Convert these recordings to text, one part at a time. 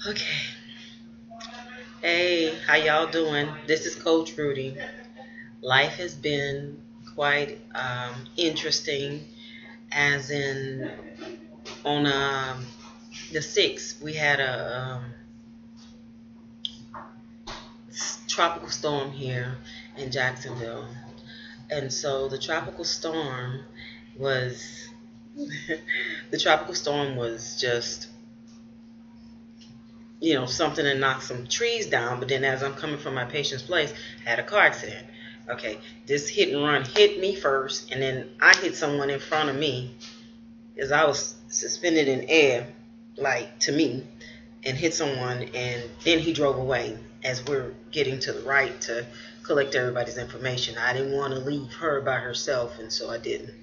Okay. Hey, how y'all doing? This is Coach Rudy. Life has been quite interesting, as in on the 6th, we had a tropical storm here in Jacksonville. And so the tropical storm was, the tropical storm was just, something that knocked some trees down. But then as I'm coming from my patient's place, I had a car accident. Okay, this hit and run hit me first, and then I hit someone in front of me as I was suspended in air, like to me, and hit someone, and then he drove away as we're getting to the right to collect everybody's information. I didn't want to leave her by herself, and so I didn't.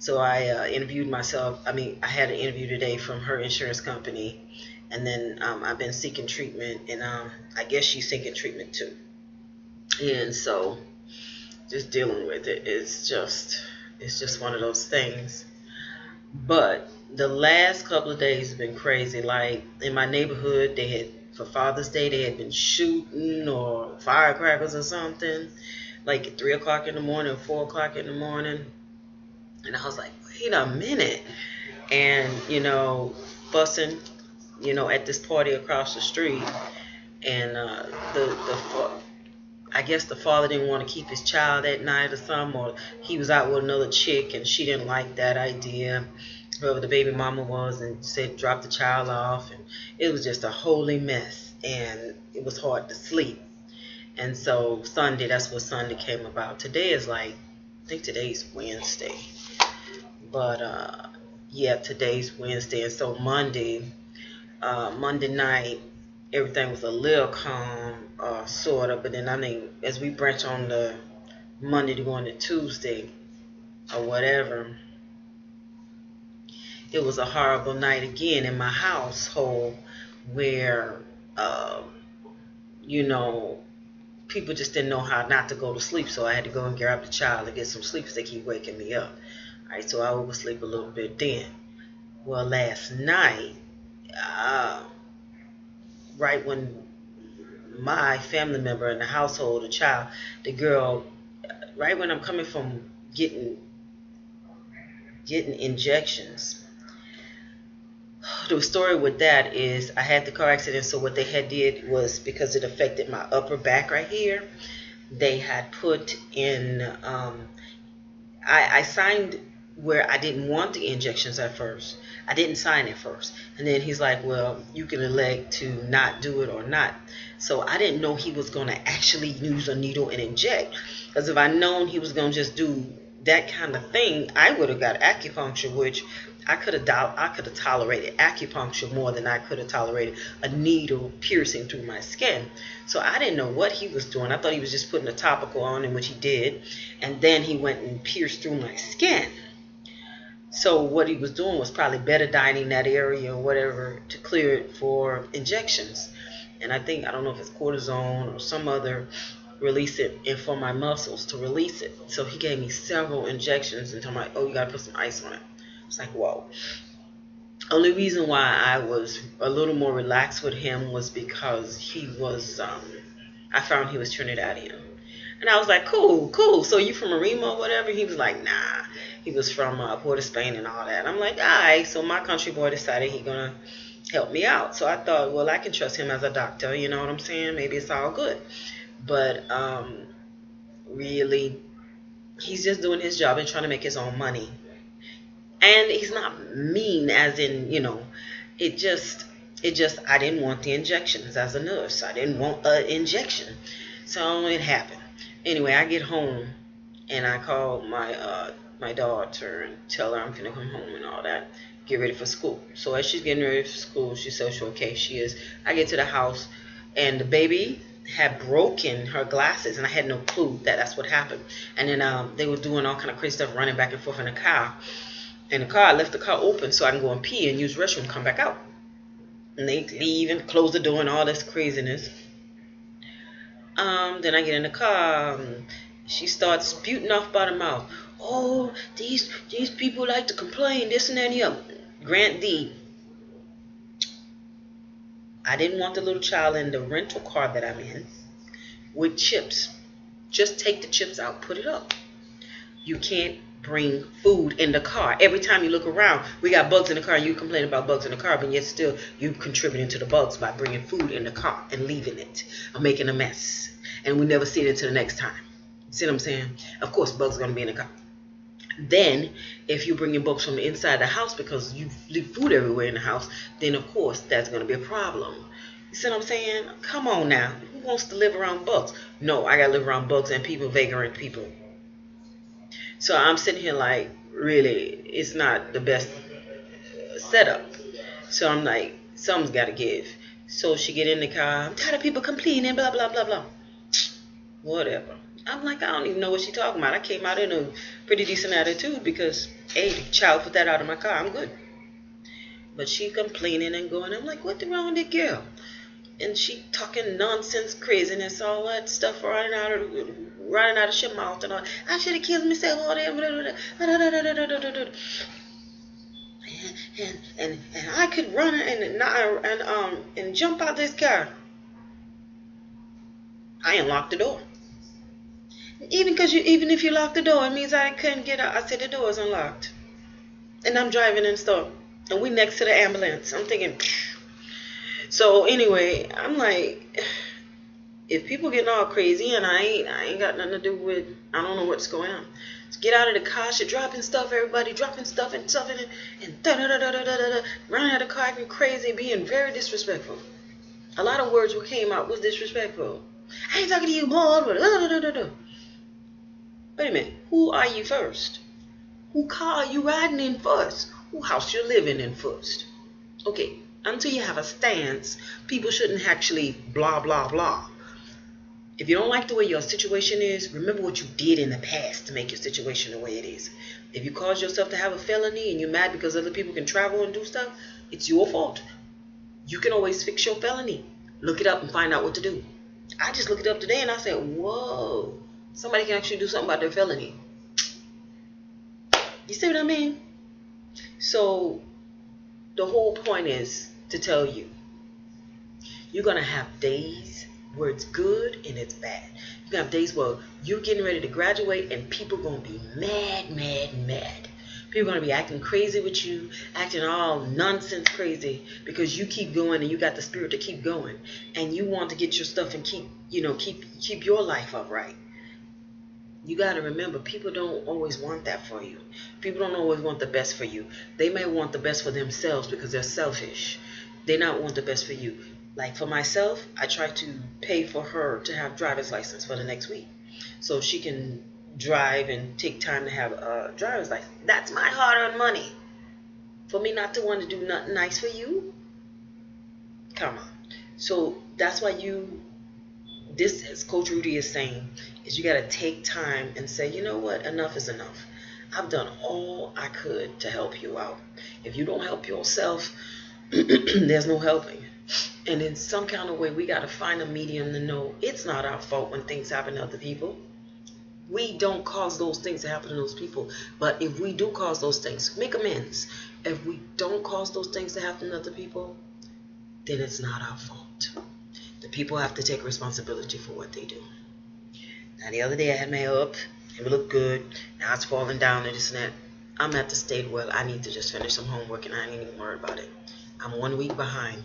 So I interviewed myself. I had an interview today from her insurance company, and then I've been seeking treatment, and I guess she's seeking treatment too. And so, just dealing with it. It's just one of those things. But the last couple of days have been crazy. Like in my neighborhood, they had for Father's Day they had been shooting or firecrackers or something, like at 3 o'clock in the morning, 4 o'clock in the morning, and I was like, wait a minute, and fussing, at this party across the street, and the I guess the father didn't want to keep his child that night or something, or he was out with another chick and she didn't like that idea. Whoever the baby mama was, and said drop the child off, and it was just a holy mess, and it was hard to sleep. And so Sunday, that's what Sunday came about. Today is like, I think today's Wednesday, but yeah, today's Wednesday, and so Monday night, everything was a little calm, sort of. But then as we branch on the Monday to go into Tuesday or whatever, it was a horrible night again in my household, where, uh, you know, people just didn't know how not to go to sleep. So I had to go and grab the child and get some sleep because they keep waking me up. All right, so I oversleep a little bit then. Well, last night, uh, right when my family member in the household, the child, the girl, right when I'm coming from getting injections. The story with that is I had the car accident, so what they had did was, because it affected my upper back right here, they had put in, I signed where I didn't want the injections at first. I didn't sign it first. And then he's like, well, you can elect to not do it or not. So I didn't know he was going to actually use a needle and inject. Because if I'd known he was going to just do that kind of thing, I would have got acupuncture, which I could have tolerated acupuncture more than I could have tolerated a needle piercing through my skin. So I didn't know what he was doing. I thought he was just putting a topical on, in which he did, and then he went and pierced through my skin. So what he was doing was probably betadine that area or whatever to clear it for injections. And I don't know if it's cortisone or some other release it, and for my muscles to release it. So he gave me several injections and told me, oh, you got to put some ice on it. It's like, whoa. Only reason why I was a little more relaxed with him was because I found he was Trinidadian. And I was like, cool, cool. So you from Arima or whatever? He was like, nah. He was from Port of Spain and all that. I'm like, all right. So my country boy decided he going to help me out. So I thought, well, I can trust him as a doctor. You know what I'm saying? Maybe it's all good. But really, he's just doing his job and trying to make his own money. And he's not mean, as in, I didn't want the injections as a nurse. I didn't want an injection. So it happened. Anyway, I get home and I call my daughter and tell her I'm going to come home and all that. Get ready for school. So as she's getting ready for school, she says, okay, she is. I get to the house and the baby had broken her glasses, and I had no clue that that's what happened. And then they were doing all kind of crazy stuff, running back and forth in the car. In the car, I left the car open so I can go and pee and use the restroom and come back out. And they leave and close the door and all this craziness. Then I get in the car. She starts spewing off by the mouth. Oh, these people like to complain, this and that and the other. Grant D, I didn't want the little child in the rental car that I'm in with chips. Just take the chips out, put it up. You can't bring food in the car. Every time you look around, we got bugs in the car, and you complain about bugs in the car, but yet still you contributing to the bugs by bringing food in the car and leaving it or making a mess. And we never see it until the next time. See what I'm saying? Of course, bugs are going to be in the car. Then, if you're bringing bugs from the inside the house because you leave food everywhere in the house, then of course that's going to be a problem. You see what I'm saying? Come on now. Who wants to live around bugs? No, I got to live around bugs and people, vagrant people. So I'm sitting here like, really, it's not the best setup. So I'm like, something's got to give. So she get in the car. I'm tired of people complaining, blah, blah, blah, blah. Whatever. I'm like, I don't even know what she's talking about. I came out in a pretty decent attitude because, hey, the child put that out of my car. I'm good. But she complaining and going. I'm like, what's wrong with that girl? And she talking nonsense, craziness, all that stuff running out of her mouth and all. I should have killed myself. All that. And I could run and jump out this car. I unlocked the door. Even if you lock the door, it means I couldn't get out. I said the door is unlocked, and I'm driving in store, and we next to the ambulance. I'm thinking. So anyway, I'm like, if people getting all crazy and I ain't got nothing to do with, I don't know what's going on. So get out of the car. She dropping stuff. Everybody dropping stuff and running out of the car acting crazy, being very disrespectful. A lot of words what came out was disrespectful. I ain't talking to you, boy. Wait a minute, who are you first? Who car are you riding in first? Who house you living in first? Okay, until you have a stance, people shouldn't actually blah, blah, blah. If you don't like the way your situation is, remember what you did in the past to make your situation the way it is. If you cause yourself to have a felony and you're mad because other people can travel and do stuff, it's your fault. You can always fix your felony. Look it up and find out what to do. I just looked it up today and I said, whoa. Somebody can actually do something about their felony. You see what I mean? So the whole point is to tell you, you're going to have days where it's good and it's bad. You're going to have days where you're getting ready to graduate and people are going to be mad. People are going to be acting crazy with you, acting all nonsense crazy because you keep going and you got the spirit to keep going. And you want to get your stuff and keep your life upright. You got to remember, people don't always want that for you. People don't always want the best for you. They may want the best for themselves because they're selfish. They not want the best for you. Like for myself, I try to pay for her to have driver's license for the next week so she can drive and take time to have a driver's license. That's my hard-earned money. For me not to want to do nothing nice for you? Come on. So that's why this, as Coach Rudy is saying, is you got to take time and say, you know what, enough is enough. I've done all I could to help you out. If you don't help yourself, there's no helping. And in some kind of way, we got to find a medium to know it's not our fault when things happen to other people. We don't cause those things to happen to those people. But if we do cause those things, make amends. If we don't cause those things to happen to other people, then it's not our fault. The people have to take responsibility for what they do. Now, the other day I had my hair up. It looked good. Now it's falling down and this and that. I'm at the state where I need to just finish some homework and I ain't even worried about it. I'm 1 week behind.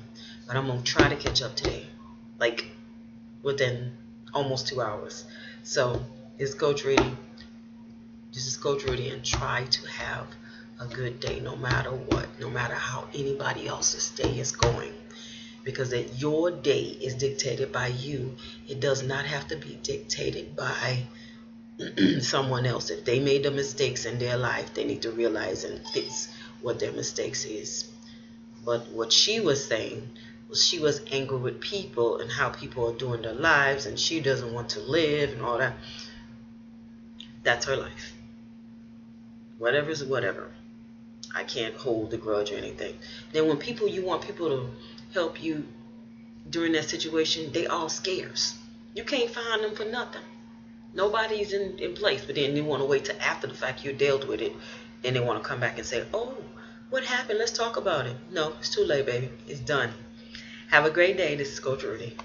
But I'm going to try to catch up today. Like, within almost 2 hours. So, it's Coach Rudy. This is Coach Rudy, and try to have a good day no matter what. No matter how anybody else's day is going. Because that your day is dictated by you. It does not have to be dictated by someone else. If they made the mistakes in their life, they need to realize and fix what their mistakes is. But what she was saying was she was angry with people and how people are doing their lives and she doesn't want to live and all that. That's her life. Whatever's whatever. I can't hold a grudge or anything. Then when you want people to help you during that situation, they all scarce. You can't find them for nothing. Nobody's in place, but then they want to wait till after the fact you dealt with it. Then they want to come back and say, oh, what happened? Let's talk about it. No, it's too late, baby. It's done. Have a great day. This is Coach Rudy.